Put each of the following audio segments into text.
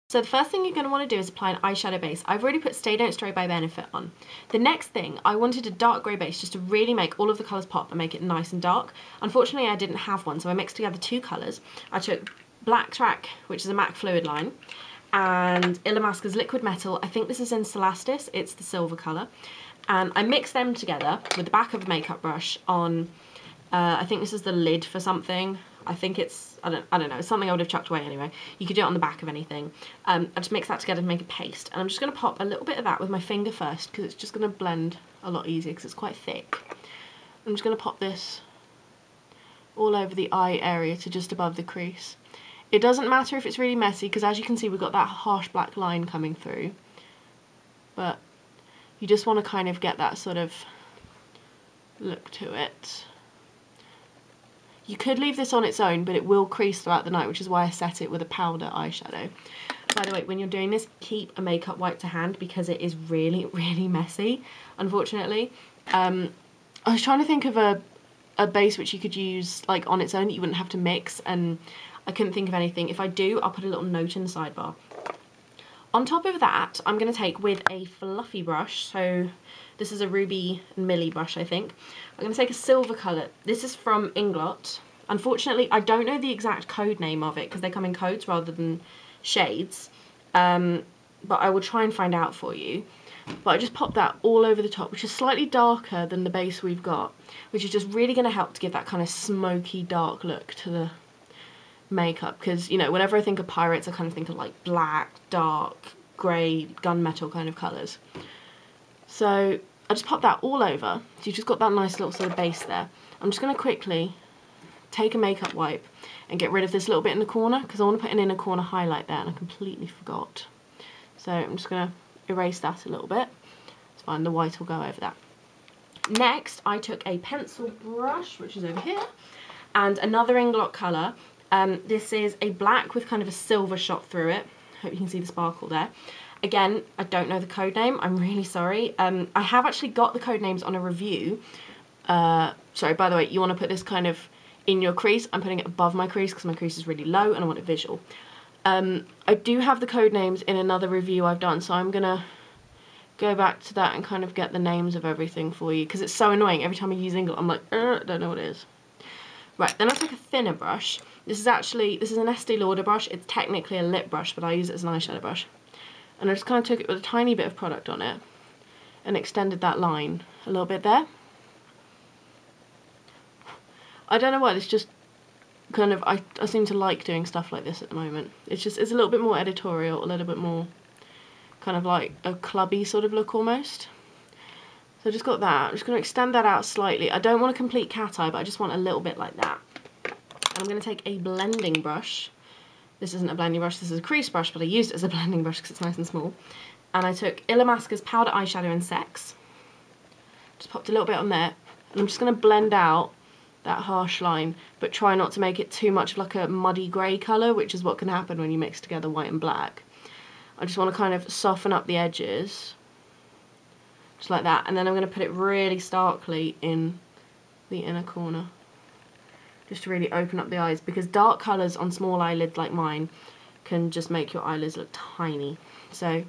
So the first thing you're going to want to do is apply an eyeshadow base. I've already put Stay Don't Stray by Benefit on. The next thing, I wanted a dark grey base just to really make all of the colours pop and make it nice and dark. Unfortunately, I didn't have one, so I mixed together two colours. I took Black Track, which is a MAC fluid line, and Illamasqua's Liquid Metal. I think this is in Celastis, it's the silver colour. And I mixed them together with the back of a makeup brush on, I think this is the lid for something. I think it's, I don't know, it's something I would have chucked away anyway. You could do it on the back of anything. I just mix that together to make a paste. And I'm just going to pop a little bit of that with my finger first because it's just going to blend a lot easier because it's quite thick. I'm just going to pop this all over the eye area to just above the crease. It doesn't matter if it's really messy because as you can see we've got that harsh black line coming through. But you just want to kind of get that sort of look to it. You could leave this on its own, but it will crease throughout the night, which is why I set it with a powder eyeshadow. By the way, when you're doing this, keep a makeup wipe to hand because it is really, really messy, unfortunately. I was trying to think of a base which you could use like on its own that you wouldn't have to mix, and I couldn't think of anything. If I do, I'll put a little note in the sidebar. On top of that, I'm going to take with a fluffy brush, so this is a Ruby and Millie brush, I think. I'm going to take a silver colour. This is from Inglot. Unfortunately, I don't know the exact code name of it because they come in codes rather than shades, but I will try and find out for you. But I just popped that all over the top, which is slightly darker than the base we've got, which is just really going to help to give that kind of smoky, dark look to the makeup, because you know, whenever I think of pirates I kind of think of like black, dark, grey, gunmetal kind of colours. So I just pop that all over, so you've just got that nice little sort of base there. I'm just going to quickly take a makeup wipe and get rid of this little bit in the corner because I want to put an inner corner highlight there and I completely forgot. So I'm just going to erase that a little bit. It's fine, the white will go over that. Next I took a pencil brush, which is over here, and another Inglot colour. This is a black with kind of a silver shot through it. Hope you can see the sparkle there. Again, I don't know the code name, I'm really sorry. I have actually got the code names on a review. Sorry, by the way, you want to put this kind of in your crease. I'm putting it above my crease because my crease is really low and I want it visual. I do have the code names in another review I've done, so I'm going to go back to that and kind of get the names of everything for you because it's so annoying. Every time I use Inglot, I'm like, I don't know what it is. Right, then I took a thinner brush. This is an Estee Lauder brush. It's technically a lip brush, but I use it as an eyeshadow brush. And I just kind of took it with a tiny bit of product on it and extended that line a little bit there. I don't know why, this just kind of, I seem to like doing stuff like this at the moment. It's a little bit more editorial, a little bit more kind of like a clubby sort of look almost. So I just got that. I'm just going to extend that out slightly. I don't want a complete cat eye, but I just want a little bit like that. And I'm going to take a blending brush. This isn't a blending brush, this is a crease brush, but I used it as a blending brush because it's nice and small. And I took Illamasqua's Powder Eyeshadow in Sex. Just popped a little bit on there. And I'm just going to blend out that harsh line, but try not to make it too much like a muddy grey colour, which is what can happen when you mix together white and black. I just want to kind of soften up the edges. Just like that. And then I'm going to put it really starkly in the inner corner. Just to really open up the eyes, because dark colours on small eyelids like mine can just make your eyelids look tiny. So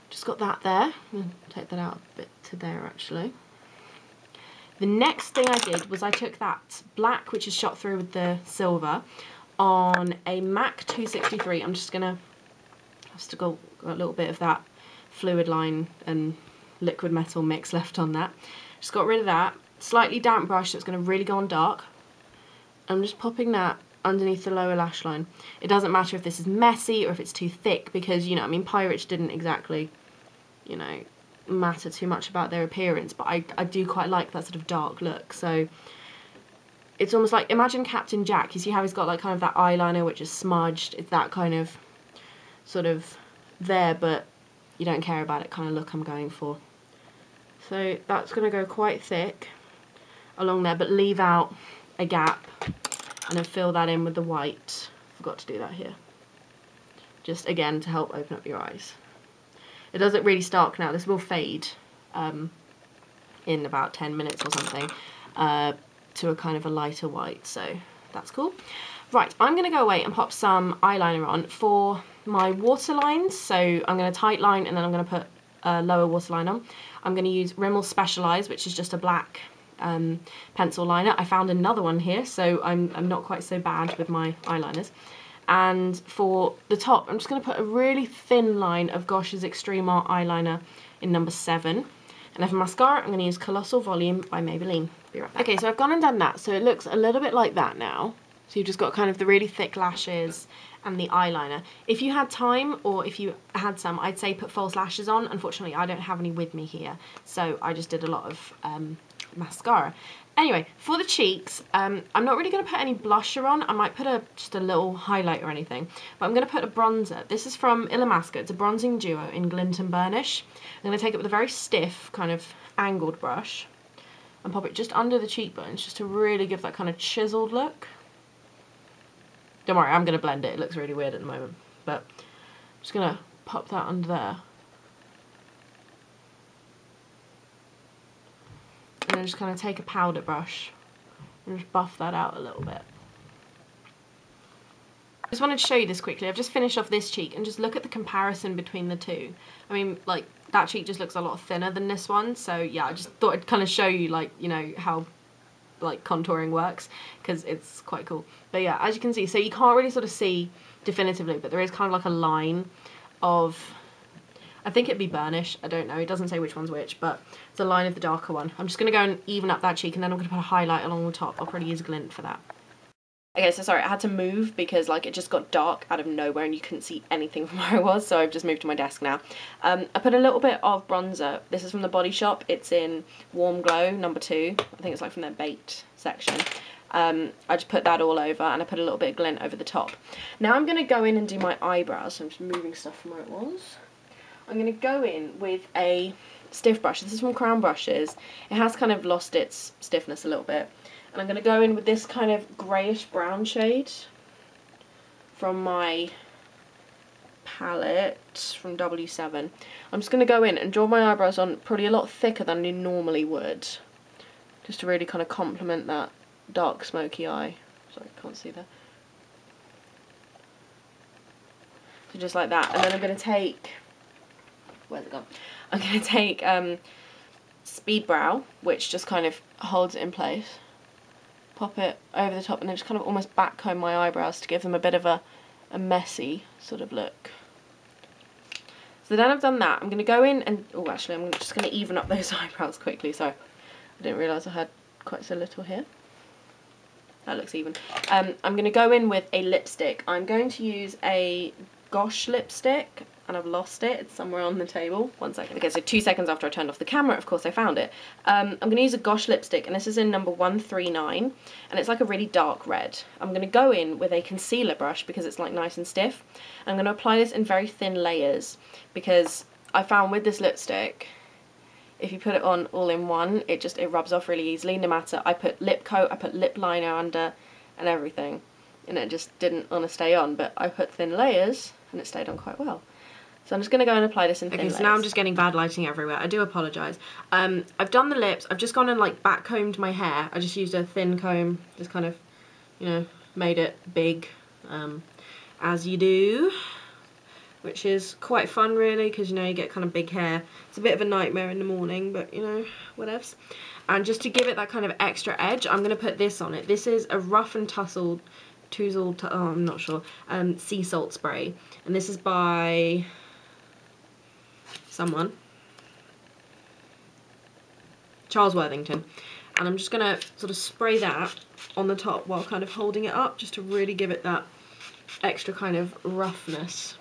just got that there. I'm going to take that out a bit to there actually. The next thing I did was I took that black, which is shot through with the silver, on a MAC 263. I'm just going to have to go a little bit of that fluid line and liquid metal mix left on that. Just got rid of that. Slightly damp brush that's going to really go on dark. I'm just popping that underneath the lower lash line. It doesn't matter if this is messy or if it's too thick because, you know, I mean, pirates didn't exactly, you know, matter too much about their appearance, but I do quite like that sort of dark look. So it's almost like, imagine Captain Jack. You see how he's got like kind of that eyeliner which is smudged. It's that kind of sort of there, but you don't care about it kind of look I'm going for. So that's going to go quite thick along there, but leave out a gap and then fill that in with the white. Forgot to do that here. Just again to help open up your eyes. It does look really stark now. This will fade in about 10 minutes or something to a kind of a lighter white, so that's cool. Right, I'm going to go away and pop some eyeliner on for my waterlines. So I'm going to tight line and then I'm going to put a lower waterline on. I'm going to use Rimmel Specialized, which is just a black pencil liner. I found another one here, so I'm not quite so bad with my eyeliners. And for the top, I'm just going to put a really thin line of Gosh's Extreme Art eyeliner in number 7. And then for mascara, I'm going to use Colossal Volume by Maybelline. Be right back. Okay, so I've gone and done that, so it looks a little bit like that now. So you've just got kind of the really thick lashes and the eyeliner. If you had time, or if you had some, I'd say put false lashes on. Unfortunately, I don't have any with me here, so I just did a lot of mascara. Anyway, for the cheeks, I'm not really going to put any blusher on. I might put just a little highlight or anything, but I'm going to put a bronzer. This is from Illamasqua. It's a bronzing duo in Glint and Burnish. I'm going to take it with a very stiff, kind of angled brush and pop it just under the cheekbones, just to really give that kind of chiseled look. Don't worry, I'm going to blend it. It looks really weird at the moment, but I'm just going to pop that under there. And then just kind of take a powder brush and just buff that out a little bit. I just wanted to show you this quickly. I've just finished off this cheek and just look at the comparison between the two. I mean, like, that cheek just looks a lot thinner than this one, so yeah, I just thought I'd kind of show you, like, you know, how like contouring works, because it's quite cool. But yeah, as you can see, so you can't really sort of see definitively, but there is kind of like a line of, I think it'd be burnish, I don't know, it doesn't say which one's which, but it's a line of the darker one. I'm just going to go and even up that cheek, and then I'm going to put a highlight along the top. I'll probably use Glint for that. Okay, so sorry, I had to move because like it just got dark out of nowhere and you couldn't see anything from where I was, so I've just moved to my desk now. I put a little bit of bronzer. This is from the Body Shop. It's in Warm Glow number 2. I think it's like from their baked section. I just put that all over, and I put a little bit of Glint over the top. Now I'm going to go in and do my eyebrows, so I'm just moving stuff from where it was. I'm going to go in with a stiff brush. This is from Crown Brushes. It has kind of lost its stiffness a little bit. And I'm going to go in with this kind of greyish brown shade from my palette from W7. I'm just going to go in and draw my eyebrows on probably a lot thicker than you normally would, just to really kind of complement that dark smoky eye. Sorry, I can't see that. So just like that. And then I'm going to take, where's it gone? I'm going to take Speed Brow, which just kind of holds it in place. Pop it over the top and then just kind of almost backcomb my eyebrows to give them a bit of a messy sort of look. So then I've done that, I'm going to go in and, oh actually I'm just going to even up those eyebrows quickly, sorry. I didn't realise I had quite so little here. That looks even. I'm going to go in with a lipstick. I'm going to use a Gosh lipstick, and I've lost it. It's somewhere on the table. 1 second. Okay, so 2 seconds after I turned off the camera, of course I found it. I'm going to use a Gosh lipstick, and this is in number 139, and it's like a really dark red. I'm going to go in with a concealer brush because it's like nice and stiff. I'm going to apply this in very thin layers because I found with this lipstick, if you put it on all in one, it rubs off really easily, no matter. I put lip coat, I put lip liner under, and everything, and it just didn't want to stay on, but I put thin layers, and it stayed on quite well. So I'm just going to go and apply this in thin layers. Okay, so now I'm just getting bad lighting everywhere. I do apologise. I've done the lips. I've just gone and like back combed my hair. I just used a thin comb, just kind of, you know, made it big, as you do, which is quite fun really, because you know you get kind of big hair. It's a bit of a nightmare in the morning, but you know, whatevs. And just to give it that kind of extra edge, I'm going to put this on it. This is a Rough and Tussled I'm not sure, sea salt spray, and this is by someone, Charles Worthington, and I'm just gonna sort of spray that on the top while kind of holding it up, just to really give it that extra kind of roughness.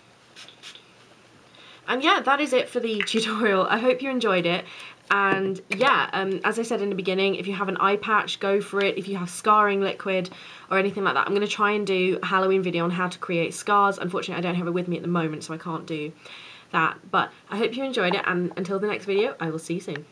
And yeah, that is it for the tutorial. I hope you enjoyed it. And yeah, as I said in the beginning, if you have an eye patch, go for it. If you have scarring liquid or anything like that, I'm going to try and do a Halloween video on how to create scars. Unfortunately, I don't have it with me at the moment, so I can't do that. But I hope you enjoyed it, and until the next video, I will see you soon.